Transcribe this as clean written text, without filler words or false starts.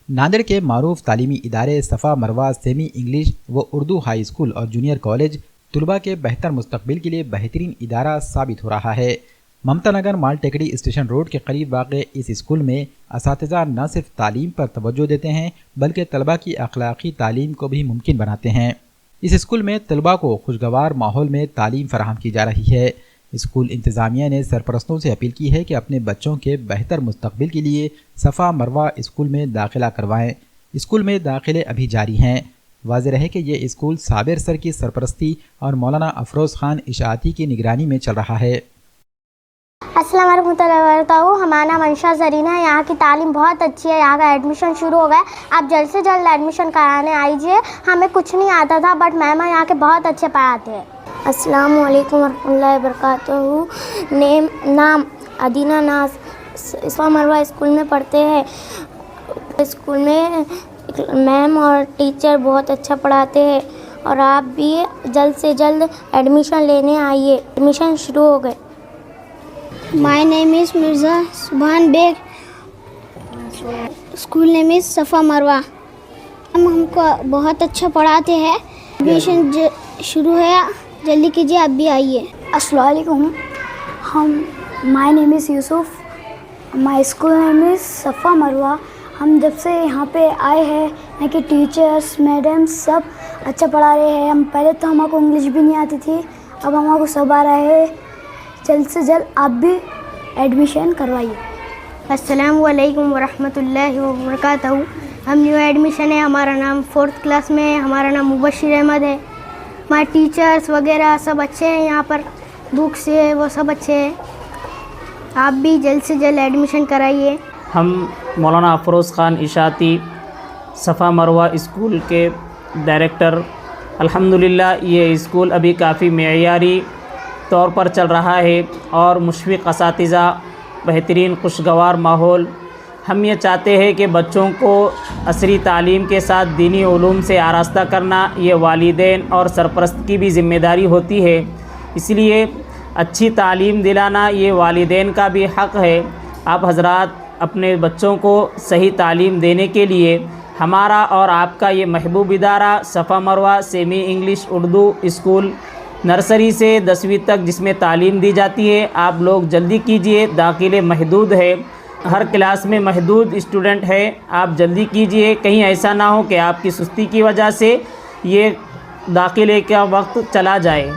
ناندیڑ کے معروف تعلیمی ادارے صفا مروہ سیمی انگلش و اردو ہائی اسکول اور جونیئر کالج طلباء کے بہتر مستقبل کے لیے بہترین ادارہ ثابت ہو رہا ہے۔ ممتا نگر مال ٹیکری اسٹیشن روڈ کے قریب واقع اس اسکول میں اساتذہ نہ صرف تعلیم پر توجہ دیتے ہیں بلکہ طلباء کی اخلاقی تعلیم کو بھی ممکن بناتے ہیں۔ اس اسکول میں طلباء کو خوشگوار ماحول میں تعلیم فراہم کی جا رہی ہے۔ اسکول انتظامیہ نے سرپرستوں سے اپیل کی ہے کہ اپنے بچوں کے بہتر مستقبل کے لیے صفا مروہ اسکول میں داخلہ کروائیں۔ اسکول میں داخلے ابھی جاری ہیں۔ واضح رہے کہ یہ اسکول صابر سر کی سرپرستی اور مولانا افروز خان اشاعتی کی نگرانی میں چل رہا ہے۔ السلام علیکم ورحمۃ اللہ وبرکاتہ۔ ہمارا نام منشا زرین ہے۔ یہاں کی تعلیم بہت اچھی ہے۔ یہاں کا ایڈمیشن شروع ہو گیا ہے۔ آپ جلد سے جلد ایڈمیشن کرانے آئیے۔ ہمیں کچھ نہیں آتا تھا بٹ میم یہاں کے بہت اچھے پڑھاتے ہیں۔ السلام علیکم ورحمۃ اللہ وبرکاتہ۔ نام ادینہ ناز، صفا مروہ اسکول میں پڑھتے ہیں۔ اسکول میں میم اور ٹیچر بہت اچھا پڑھاتے ہیں اور آپ بھی جلد سے جلد ایڈمیشن لینے آئیے۔ ایڈمیشن شروع ہو گئے۔ My name is مرزا سبحان بیگ۔ اسکول نیم از صفا مروہ۔ ہم کو بہت اچھا پڑھاتے ہیں۔ ایڈمیشن شروع ہے، جلدی کیجیے، آپ بھی آئیے۔ السلام علیکم۔ مائی نیم از یوسف۔ مائی اسکول نیم از صفا مروہ۔ ہم جب سے یہاں پہ آئے ہیں یہاں کے ٹیچرس میڈم سب اچھا پڑھا رہے ہیں۔ پہلے تو ہمارے کو انگلش بھی نہیں آتی تھی، اب ہمارے کو سب آ رہا ہے۔ جلد سے جلد آپ بھی ایڈمیشن کروائیے۔ السلام علیکم ورحمۃ اللہ وبرکاتہ۔ ہم نیو ایڈمیشن ہے، ہمارا نام 4th کلاس میں ہے، ہمارا نام مبشر احمد ہے۔ ہمارے ٹیچرس وغیرہ سب اچھے ہیں، یہاں پر بک سے وہ سب اچھے ہیں۔ آپ بھی جلد سے جلد ایڈمیشن کرائیے۔ ہم مولانا افروز خان اشاعتی صفا مروہ اسکول کے ڈائریکٹر۔ الحمدللہ یہ اسکول ابھی کافی معیاری طور پر چل رہا ہے اور مشفق اساتذہ، بہترین خوشگوار ماحول۔ ہم یہ چاہتے ہیں کہ بچوں کو عصری تعلیم کے ساتھ دینی علوم سے آراستہ کرنا یہ والدین اور سرپرست کی بھی ذمہ داری ہوتی ہے، اس لیے اچھی تعلیم دلانا یہ والدین کا بھی حق ہے۔ آپ حضرات اپنے بچوں کو صحیح تعلیم دینے کے لیے ہمارا اور آپ کا یہ محبوب ادارہ صفا Marwa semi English Urdu school nursery سے 10ویں تک جس میں تعلیم دی جاتی ہے، آپ لوگ جلدی کیجئے، داخلے محدود ہے، ہر کلاس میں محدود اسٹوڈنٹ ہے، آپ جلدی کیجئے، کہیں ایسا نہ ہو کہ آپ کی سستی کی وجہ سے یہ داخلے کا وقت چلا جائے۔